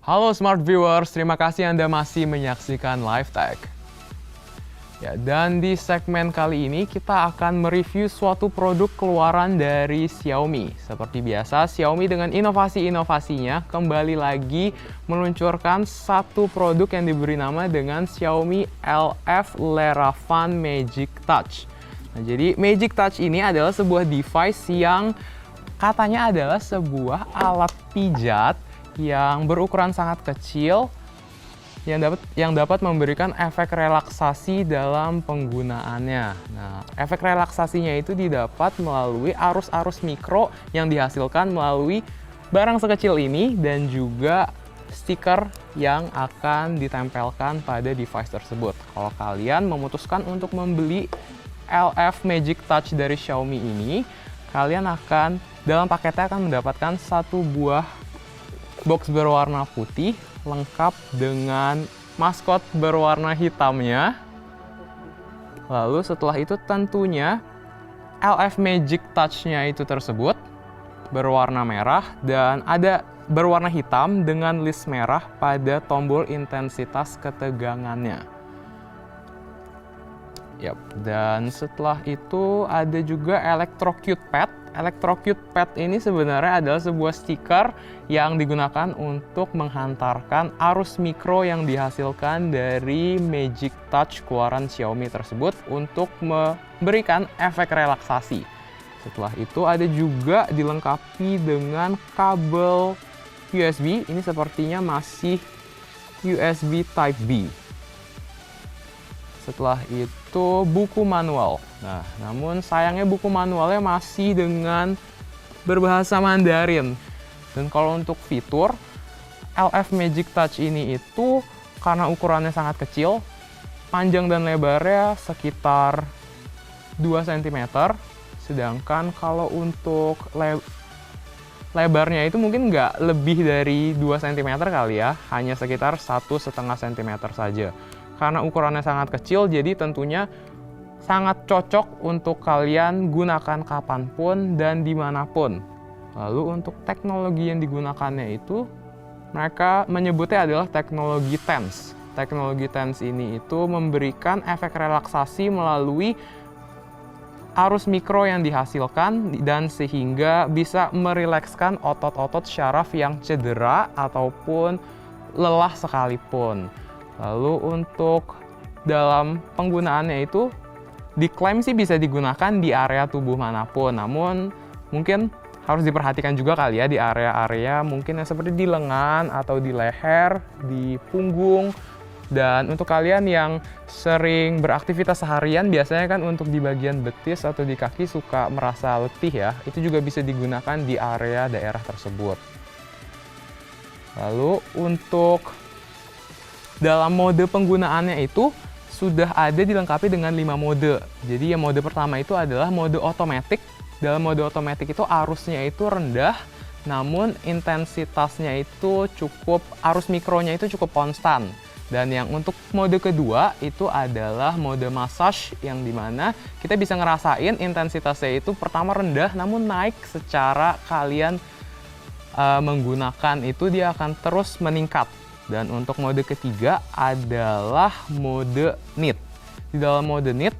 Halo Smart Viewers, terima kasih Anda masih menyaksikan Live Tech. Ya, dan di segmen kali ini kita akan mereview suatu produk keluaran dari Xiaomi. Seperti biasa, Xiaomi dengan inovasi-inovasinya kembali lagi meluncurkan satu produk yang diberi nama dengan Xiaomi LF Leravan Magic Touch. Nah, jadi Magic Touch ini adalah sebuah device yang katanya adalah sebuah alat pijat yang berukuran sangat kecil yang dapat memberikan efek relaksasi dalam penggunaannya. Nah, efek relaksasinya itu didapat melalui arus-arus mikro yang dihasilkan melalui barang sekecil ini dan juga stiker yang akan ditempelkan pada device tersebut. Kalau kalian memutuskan untuk membeli LF Magic Touch dari Xiaomi ini, kalian akan dalam paketnya akan mendapatkan satu buah box berwarna putih lengkap dengan maskot berwarna hitamnya. Lalu setelah itu tentunya LF Magic Touch-nya itu tersebut berwarna merah dan ada berwarna hitam dengan list merah pada tombol intensitas ketegangannya. Yap, dan setelah itu ada juga Electrocute Pad. Electrocute Pad ini sebenarnya adalah sebuah stiker yang digunakan untuk menghantarkan arus mikro yang dihasilkan dari Magic Touch keluaran Xiaomi tersebut untuk memberikan efek relaksasi. Setelah itu ada juga dilengkapi dengan kabel USB. Ini sepertinya masih USB Type B. Setelah itu buku manual. Nah, namun sayangnya buku manualnya masih dengan berbahasa Mandarin. Dan kalau untuk fitur, LF Magic Touch ini itu karena ukurannya sangat kecil, panjang dan lebarnya sekitar 2 cm. Sedangkan kalau untuk lebarnya itu mungkin nggak lebih dari 2 cm kali ya, hanya sekitar 1,5 cm saja. Karena ukurannya sangat kecil, jadi tentunya sangat cocok untuk kalian gunakan kapanpun dan dimanapun. Lalu untuk teknologi yang digunakannya itu, mereka menyebutnya adalah teknologi TENS. Teknologi TENS ini itu memberikan efek relaksasi melalui arus mikro yang dihasilkan dan sehingga bisa merilekskan otot-otot syaraf yang cedera ataupun lelah sekalipun. Lalu untuk dalam penggunaannya itu diklaim sih bisa digunakan di area tubuh manapun, namun mungkin harus diperhatikan juga kali ya di area-area mungkin yang seperti di lengan atau di leher, di punggung. Dan untuk kalian yang sering beraktivitas seharian, biasanya kan untuk di bagian betis atau di kaki suka merasa letih ya, itu juga bisa digunakan di area daerah tersebut. Lalu untuk dalam mode penggunaannya itu sudah ada dilengkapi dengan 5 mode. Jadi yang mode pertama itu adalah mode otomatis. Dalam mode otomatis itu arusnya itu rendah, namun intensitasnya itu arus mikronya itu cukup konstan. Dan yang untuk mode kedua itu adalah mode massage yang dimana kita bisa ngerasain intensitasnya itu pertama rendah, namun naik secara kalian menggunakan itu dia akan terus meningkat. Dan untuk mode ketiga adalah mode NEAT. Di dalam mode NEAT,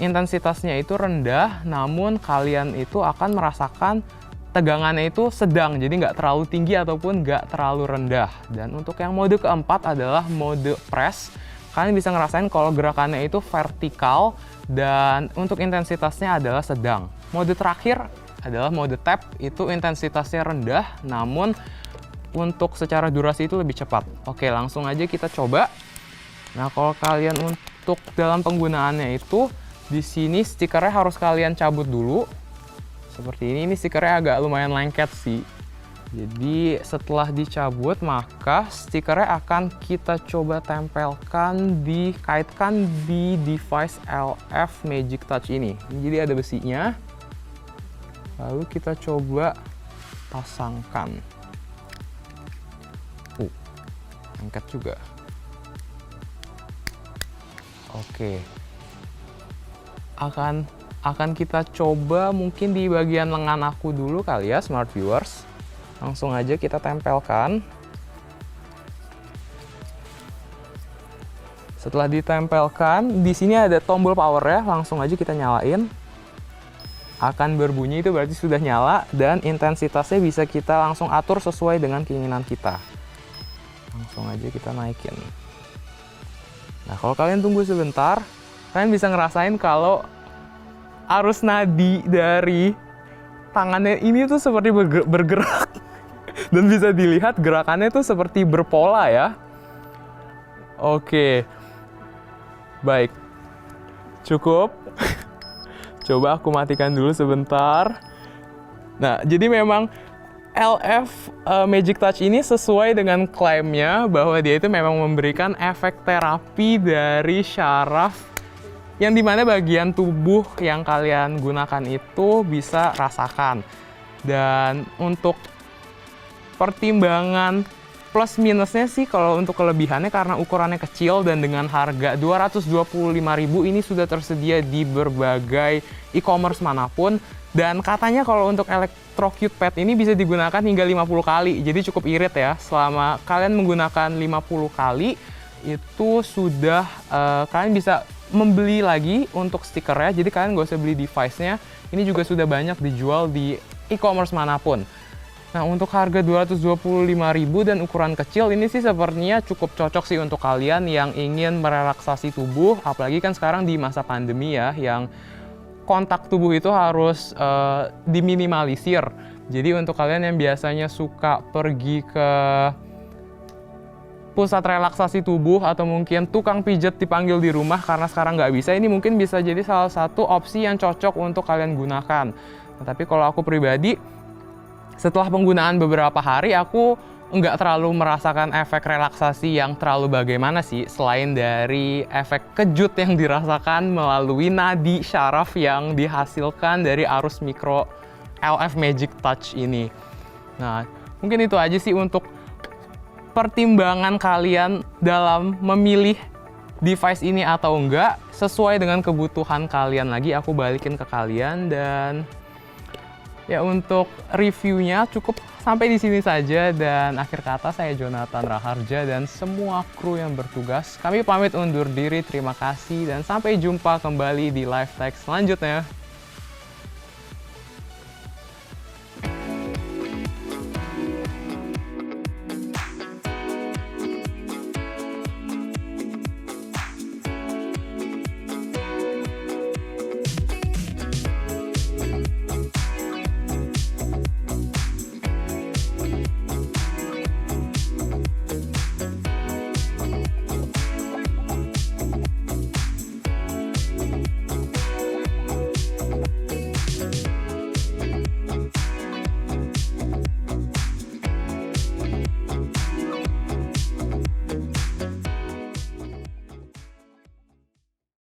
intensitasnya itu rendah, namun kalian itu akan merasakan tegangannya itu sedang, jadi nggak terlalu tinggi ataupun nggak terlalu rendah. Dan untuk yang mode keempat adalah mode press. Kalian bisa ngerasain kalau gerakannya itu vertikal dan untuk intensitasnya adalah sedang. Mode terakhir adalah mode tap, itu intensitasnya rendah, namun untuk secara durasi itu lebih cepat. Oke, langsung aja kita coba. Nah, kalau kalian untuk dalam penggunaannya itu, di sini stikernya harus kalian cabut dulu. Seperti ini stikernya agak lumayan lengket sih. Jadi setelah dicabut, maka stikernya akan kita coba tempelkan, dikaitkan di device LF Magic Touch ini. Jadi ada besinya. Lalu kita coba pasangkan. Angkat juga. Oke. Akan kita coba mungkin di bagian lengan aku dulu kali ya, Smart Viewers. Langsung aja kita tempelkan. Setelah ditempelkan, di sini ada tombol power ya, langsung aja kita nyalain. Akan berbunyi itu berarti sudah nyala dan intensitasnya bisa kita langsung atur sesuai dengan keinginan kita. Langsung aja kita naikin. Nah, kalau kalian tunggu sebentar, kalian bisa ngerasain kalau arus nadi dari tangannya ini tuh seperti bergerak. Dan bisa dilihat gerakannya tuh seperti berpola ya. Oke. Baik. Cukup. Coba aku matikan dulu sebentar. Nah, jadi memang LF Magic Touch ini sesuai dengan klaimnya bahwa dia itu memang memberikan efek terapi dari syaraf yang dimana bagian tubuh yang kalian gunakan itu bisa rasakan. Dan untuk pertimbangan plus minusnya sih, kalau untuk kelebihannya karena ukurannya kecil dan dengan harga 225.000 ini sudah tersedia di berbagai e-commerce manapun. Dan katanya kalau untuk Electrocute Pad ini bisa digunakan hingga 50 kali. Jadi cukup irit ya, selama kalian menggunakan 50 kali itu sudah kalian bisa membeli lagi untuk stikernya. Jadi kalian nggak usah beli device-nya, ini juga sudah banyak dijual di e-commerce manapun. Nah, untuk harga 225.000 dan ukuran kecil ini sih sepertinya cukup cocok sih untuk kalian yang ingin merelaksasi tubuh, apalagi kan sekarang di masa pandemi ya, yang kontak tubuh itu harus diminimalisir. Jadi untuk kalian yang biasanya suka pergi ke pusat relaksasi tubuh atau mungkin tukang pijat dipanggil di rumah karena sekarang nggak bisa, ini mungkin bisa jadi salah satu opsi yang cocok untuk kalian gunakan. Nah, tapi kalau aku pribadi, setelah penggunaan beberapa hari, aku nggak terlalu merasakan efek relaksasi yang terlalu bagaimana sih, selain dari efek kejut yang dirasakan melalui nadi syaraf yang dihasilkan dari arus mikro LF Magic Touch ini. Nah, mungkin itu aja sih untuk pertimbangan kalian dalam memilih device ini atau enggak. Sesuai dengan kebutuhan kalian lagi, aku balikin ke kalian. Dan ya, untuk reviewnya cukup sampai di sini saja, dan akhir kata saya Jonathan Raharja dan semua kru yang bertugas. Kami pamit undur diri, terima kasih dan sampai jumpa kembali di live tag selanjutnya.